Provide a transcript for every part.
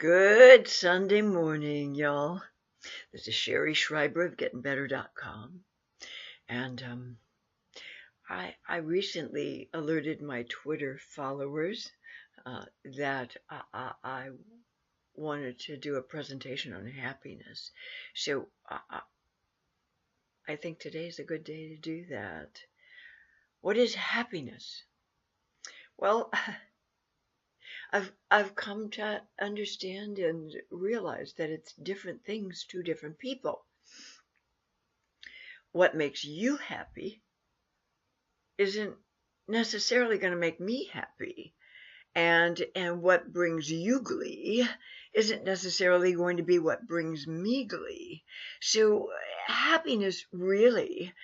Good Sunday morning, y'all. This is Sherry Schreiber of GettingBetter.com. And I recently alerted my Twitter followers that I wanted to do a presentation on happiness. So I think today is a good day to do that. What is happiness? Well, I've come to understand and realize that it's different things to different people. What makes you happy isn't necessarily going to make me happy. And what brings you glee isn't necessarily going to be what brings me glee. So happiness really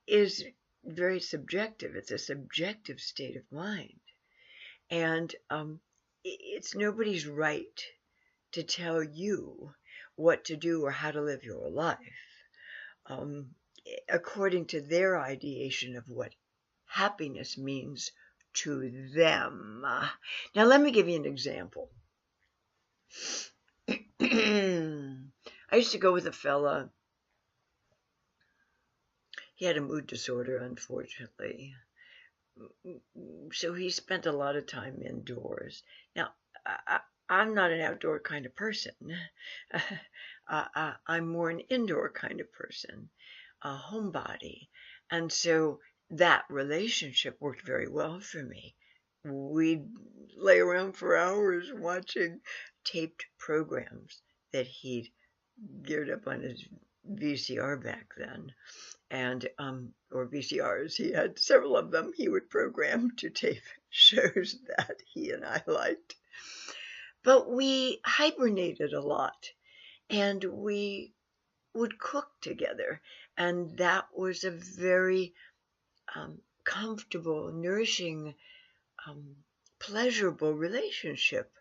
is very subjective. It's a subjective state of mind. And it's nobody's right to tell you what to do or how to live your life according to their ideation of what happiness means to them. Now, let me give you an example. I used to go with a fella. He had a mood disorder, unfortunately. So he spent a lot of time indoors. Now, I'm not an outdoor kind of person. I'm more an indoor kind of person, a homebody. And so that relationship worked very well for me. We'd lay around for hours watching taped programs that he'd geared up on his VCR back then. And or VCRs, he had several of them. He would program to tape shows that he and I liked. But we hibernated a lot, and we would cook together, and that was a very comfortable, nourishing, pleasurable relationship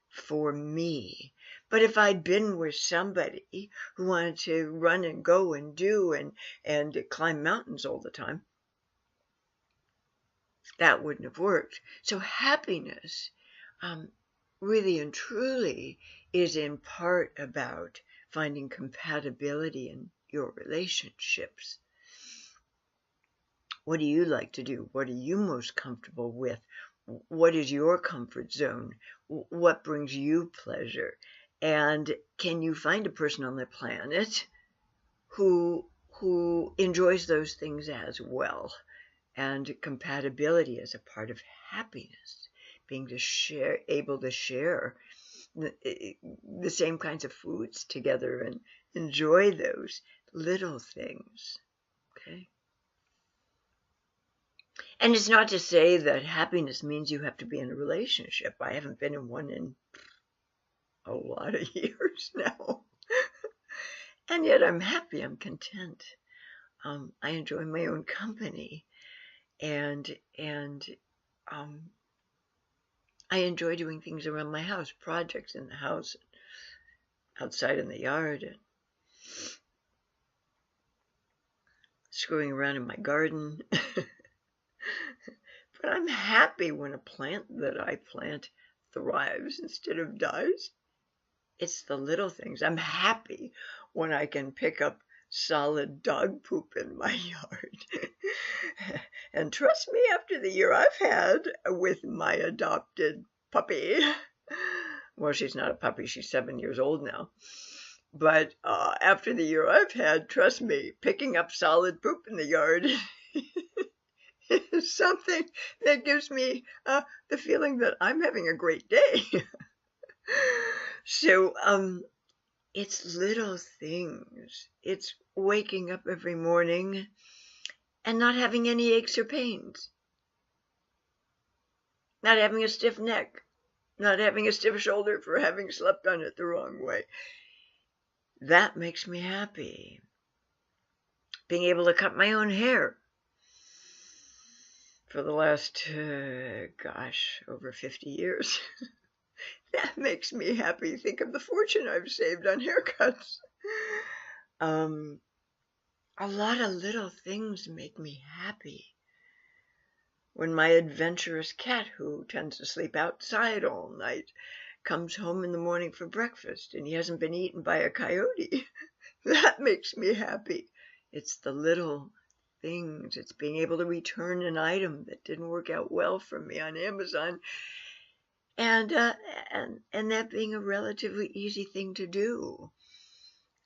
for me. But if I'd been with somebody who wanted to run and go and do and climb mountains all the time, that wouldn't have worked. So happiness really and truly is in part about finding compatibility in your relationships. What do you like to do? What are you most comfortable with? What is your comfort zone? What brings you pleasure? And can you find a person on the planet who enjoys those things as well? And compatibility is a part of happiness, being able to share the same kinds of foods together and enjoy those little things. Okay. And it's not to say that happiness means you have to be in a relationship. I haven't been in one in a lot of years now. And yet I'm happy, I'm content. I enjoy my own company. And I enjoy doing things around my house, projects in the house, outside in the yard, and screwing around in my garden. But I'm happy when a plant that I plant thrives instead of dies. It's the little things. I'm happy when I can pick up solid dog poop in my yard. And trust me, after the year I've had with my adopted puppy, well, she's not a puppy, she's 7 years old now. But after the year I've had, trust me, picking up solid poop in the yard is something that gives me the feeling that I'm having a great day. So it's little things. It's waking up every morning and not having any aches or pains, not having a stiff neck, not having a stiff shoulder for having slept on it the wrong way. That makes me happy. Being able to cut my own hair for the last, over 50 years. That makes me happy. Think of the fortune I've saved on haircuts. A lot of little things make me happy. When my adventurous cat, who tends to sleep outside all night, comes home in the morning for breakfast and he hasn't been eaten by a coyote. That makes me happy. It's the little things. It's being able to return an item that didn't work out well for me on Amazon, and that being a relatively easy thing to do.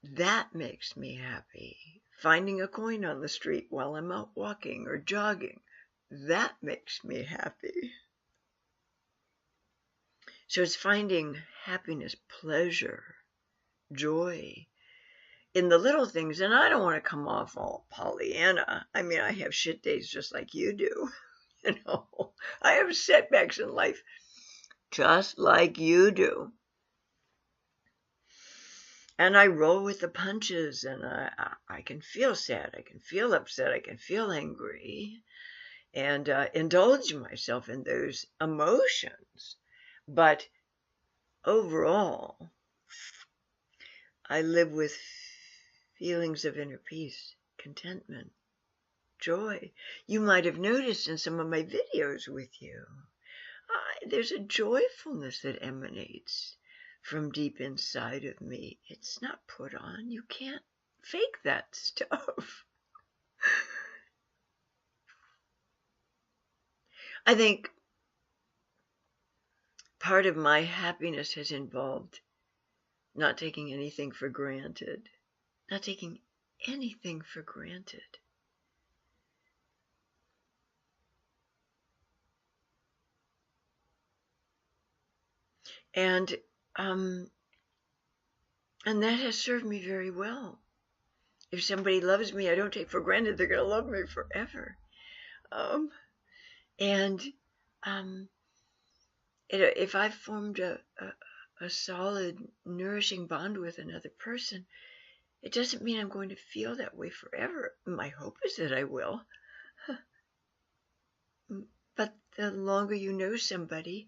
That makes me happy. Finding a coin on the street while I'm out walking or jogging, that makes me happy. So it's finding happiness, pleasure, joy in the little things. And I don't want to come off all Pollyanna. I mean, I have shit days just like you do. I have setbacks in life just like you do. And I roll with the punches, and I can feel sad, I can feel upset, I can feel angry, and indulge myself in those emotions. But overall, I live with feelings of inner peace, contentment, joy. You might have noticed in some of my videos with you, there's a joyfulness that emanates from deep inside of me. It's not put on. You can't fake that stuff. I think part of my happiness has involved not taking anything for granted. Not taking anything for granted. And that has served me very well. If somebody loves me, I don't take for granted they're going to love me forever. If I've formed a solid, nourishing bond with another person, it doesn't mean I'm going to feel that way forever. My hope is that I will. But the longer you know somebody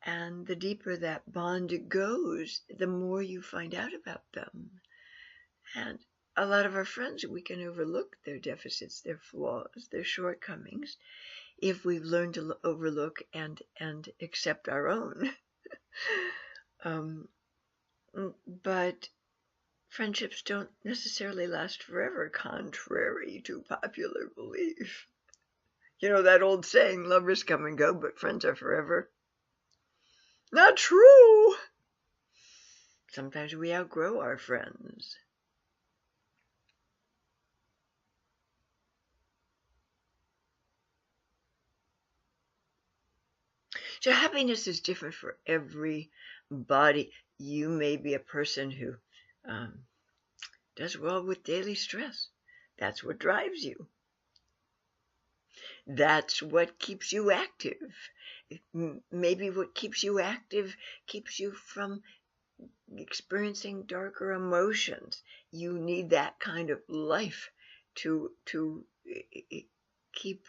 and the deeper that bond goes, the more you find out about them. And a lot of our friends, we can overlook their deficits, their flaws, their shortcomings, if we've learned to overlook and accept our own. But friendships don't necessarily last forever, contrary to popular belief. You know that old saying, lovers come and go, but friends are forever? Not true! Sometimes we outgrow our friends. So happiness is different for everybody. You may be a person who does well with daily stress. That's what drives you. That's what keeps you active. Maybe what keeps you active keeps you from experiencing darker emotions. You need that kind of life to keep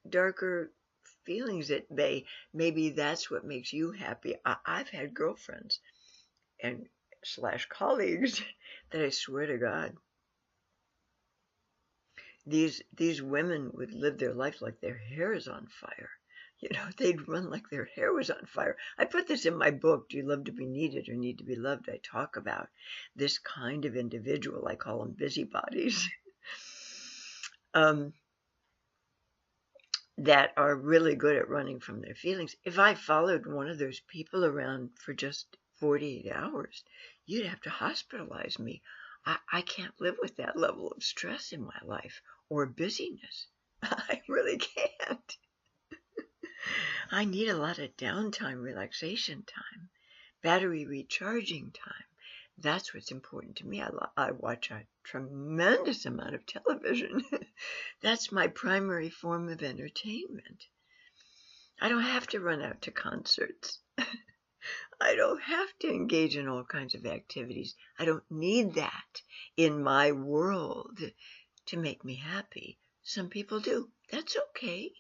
darker feelings at bay. Maybe that's what makes you happy. I've had girlfriends and / colleagues that I swear to God, these women would live their life like their hair is on fire. They'd run like their hair was on fire. I put this in my book, Do You Love to Be Needed or Need to Be Loved? I talk about this kind of individual. I call them busybodies. That are really good at running from their feelings. If I followed one of those people around for just 48 hours, you'd have to hospitalize me. I can't live with that level of stress in my life or busyness. I really can't. I need a lot of downtime, relaxation time, battery recharging time. That's what's important to me. I watch a tremendous amount of television. That's my primary form of entertainment. I don't have to run out to concerts. I don't have to engage in all kinds of activities. I don't need that in my world to make me happy. Some people do. That's okay.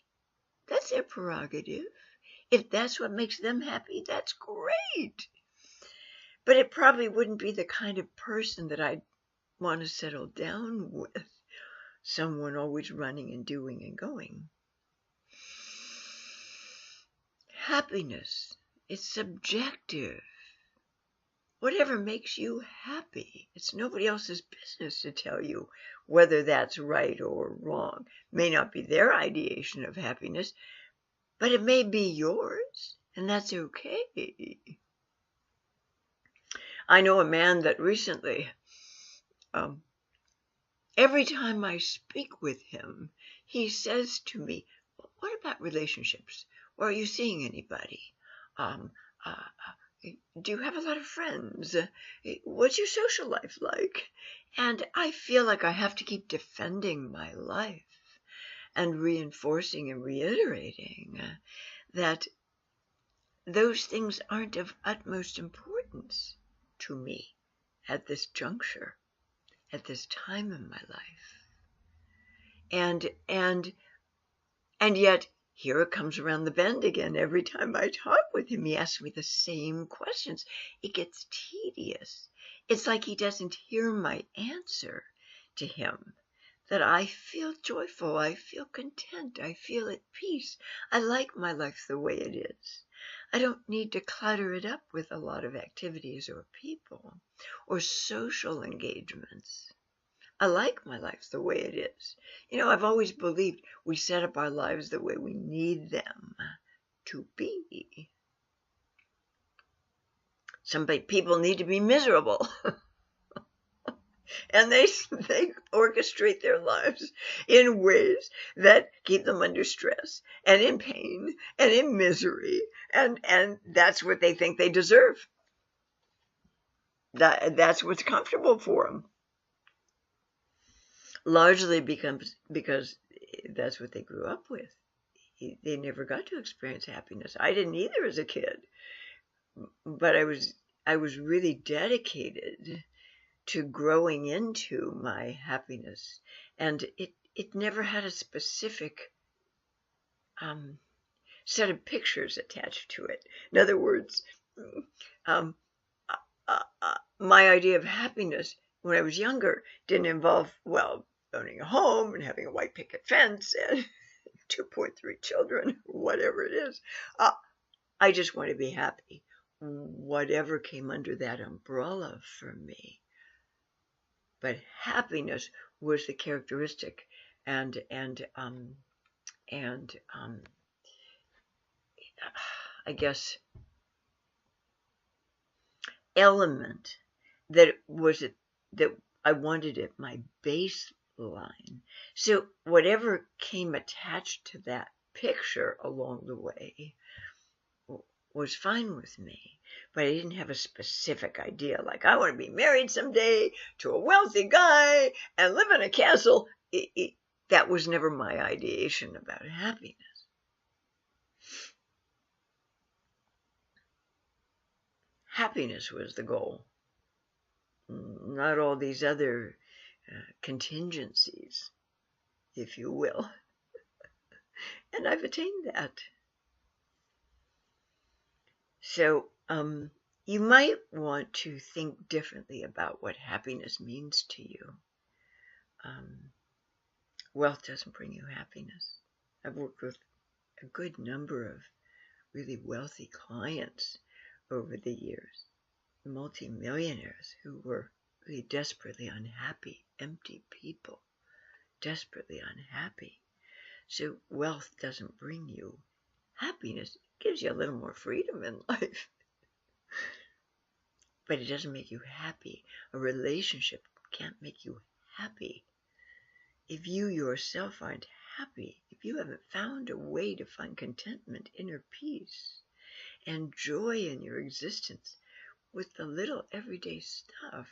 That's their prerogative. If that's what makes them happy, that's great. But it probably wouldn't be the kind of person that I'd want to settle down with. Someone always running and doing and going. Happiness It's subjective. Whatever makes you happy. It's nobody else's business to tell you whether that's right or wrong. May not be their ideation of happiness, but it may be yours, and that's okay. I know a man that recently, um, every time I speak with him, he says to me, "What about relationships? Or are you seeing anybody? Um, uh, do you have a lot of friends? What's your social life like?" And I feel like I have to keep defending my life and reinforcing and reiterating that those things aren't of utmost importance to me at this juncture, at this time in my life. And yet here it comes around the bend again. Every time I talk with him, he asks me the same questions. It gets tedious. It's like he doesn't hear my answer to him, that I feel joyful, I feel content, I feel at peace. I like my life the way it is. I don't need to clutter it up with a lot of activities or people or social engagements. I like my life the way it is. I've always believed we set up our lives the way we need them to be. Some people need to be miserable. And they orchestrate their lives in ways that keep them under stress and in pain and in misery. And that's what they think they deserve. That's what's comfortable for them. Largely because that's what they grew up with. They never got to experience happiness. I didn't either as a kid, but I was really dedicated to growing into my happiness, and it never had a specific set of pictures attached to it. In other words, um, my idea of happiness when I was younger didn't involve, well, owning a home and having a white picket fence and 2.3 children, whatever it is. I just want to be happy. Whatever came under that umbrella for me. But happiness was the characteristic and I guess element that I wanted at my baseline. So whatever came attached to that picture along the way was fine with me, but I didn't have a specific idea like I want to be married someday to a wealthy guy and live in a castle. That was never my ideation about happiness. Happiness was the goal, not all these other contingencies, if you will. And I've attained that. So, you might want to think differently about what happiness means to you. Wealth doesn't bring you happiness. I've worked with a good number of really wealthy clients over the years, multimillionaires who were really desperately unhappy, empty people, desperately unhappy. So wealth doesn't bring you happiness. It gives you a little more freedom in life. But it doesn't make you happy. A relationship can't make you happy. If you yourself aren't happy, if you haven't found a way to find contentment, inner peace, and joy in your existence with the little everyday stuff,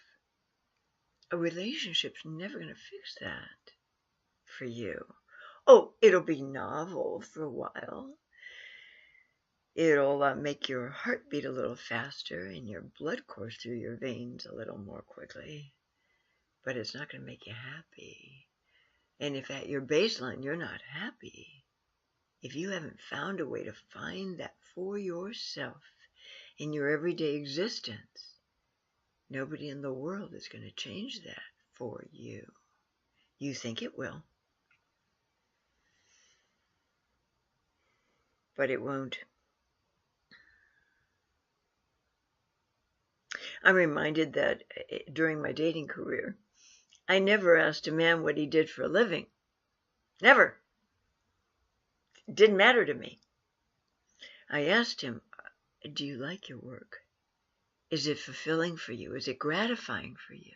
a relationship's never going to fix that for you. Oh, it'll be novel for a while. It'll make your heart beat a little faster and your blood course through your veins a little more quickly. But it's not going to make you happy. And if at your baseline you're not happy, if you haven't found a way to find that for yourself in your everyday existence, nobody in the world is going to change that for you. You think it will, but it won't. I'm reminded that during my dating career, I never asked a man what he did for a living. Never. It didn't matter to me. I asked him, do you like your work? Is it fulfilling for you? Is it gratifying for you?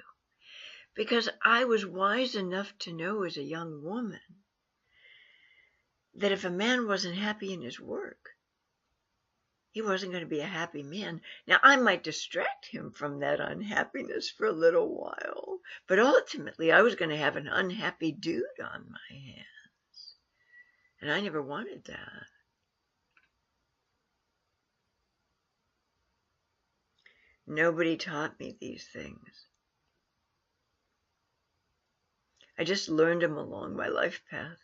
Because I was wise enough to know as a young woman that if a man wasn't happy in his work, he wasn't going to be a happy man. Now, I might distract him from that unhappiness for a little while, but ultimately I was going to have an unhappy dude on my hands. And I never wanted that. Nobody taught me these things. I just learned them along my life path.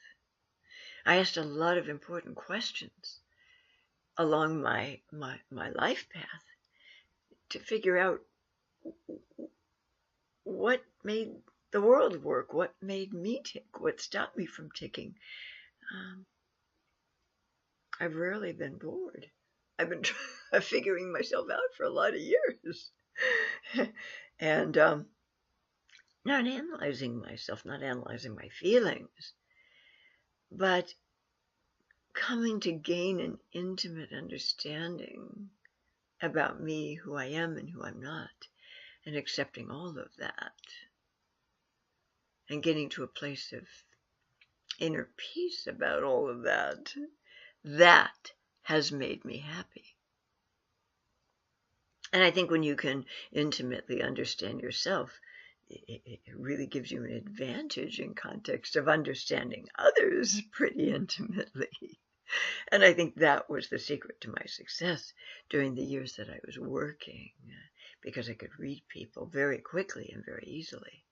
I asked a lot of important questions along my life path to figure out what made the world work, what made me tick, what stopped me from ticking. I've rarely been bored. I've been figuring myself out for a lot of years. And not analyzing myself, not analyzing my feelings, but coming to gain an intimate understanding about me, who I am and who I'm not, and accepting all of that, and getting to a place of inner peace about all of that. That has made me happy. And I think when you can intimately understand yourself, it really gives you an advantage in context of understanding others pretty intimately. And I think that was the secret to my success during the years that I was working, because I could read people very quickly and very easily.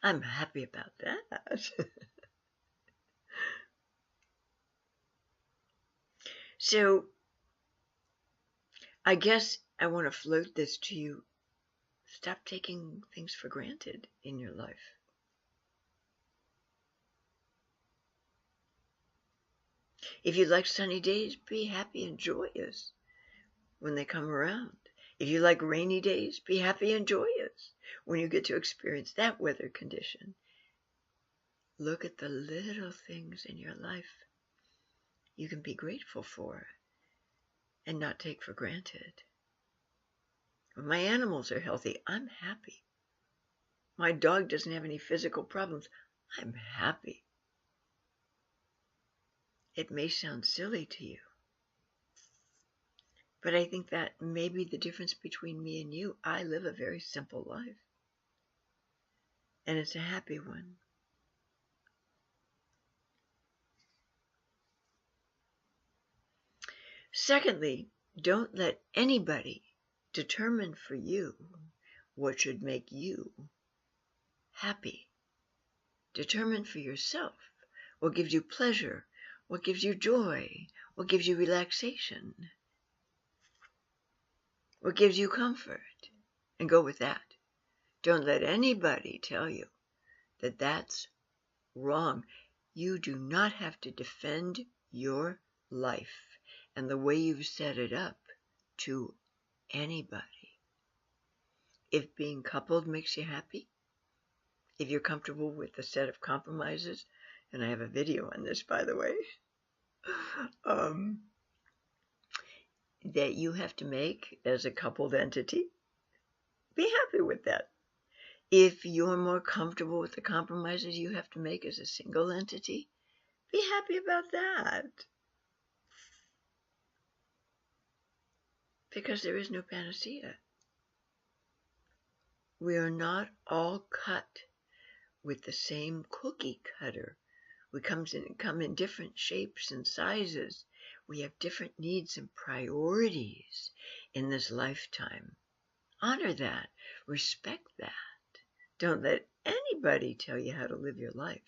I'm happy about that. So I guess I want to float this to you. Stop taking things for granted in your life. If you like sunny days, be happy and joyous when they come around. If you like rainy days, be happy and joyous when you get to experience that weather condition. Look at the little things in your life you can be grateful for and not take for granted. When my animals are healthy, I'm happy. My dog doesn't have any physical problems. I'm happy. It may sound silly to you, but I think that may be the difference between me and you. I live a very simple life, and it's a happy one. Secondly, don't let anybody determine for you what should make you happy. Determine for yourself what gives you pleasure, what gives you joy, what gives you relaxation, what gives you comfort, and go with that. Don't let anybody tell you that that's wrong. You do not have to defend your life and the way you've set it up to anybody. If being coupled makes you happy, if you're comfortable with the set of compromises, and I have a video on this, by the way, that you have to make as a coupled entity, be happy with that. If you're more comfortable with the compromises you have to make as a single entity, be happy about that. Because there is no panacea. We are not all cut with the same cookie cutter. We come in different shapes and sizes. We have different needs and priorities in this lifetime. Honor that. Respect that. Don't let anybody tell you how to live your life,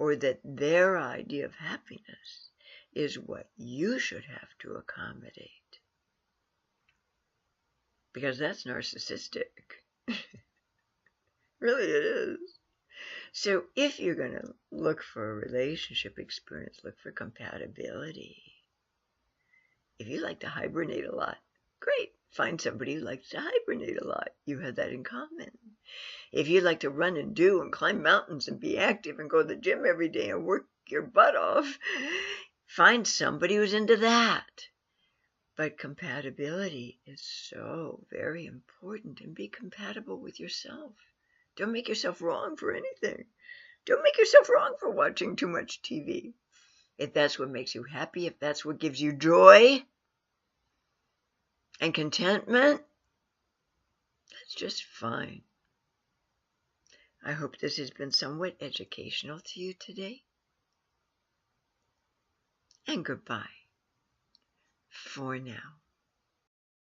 or that their idea of happiness is what you should have to accommodate. Because that's narcissistic. Really, it is. So if you're going to look for a relationship experience, look for compatibility. If you like to hibernate a lot, great. Find somebody who likes to hibernate a lot. You have that in common. If you like to run and do and climb mountains and be active and go to the gym every day and work your butt off, find somebody who's into that. But compatibility is so very important, and be compatible with yourself. Don't make yourself wrong for anything. Don't make yourself wrong for watching too much TV. If that's what makes you happy, if that's what gives you joy and contentment, that's just fine. I hope this has been somewhat educational to you today. And goodbye for now.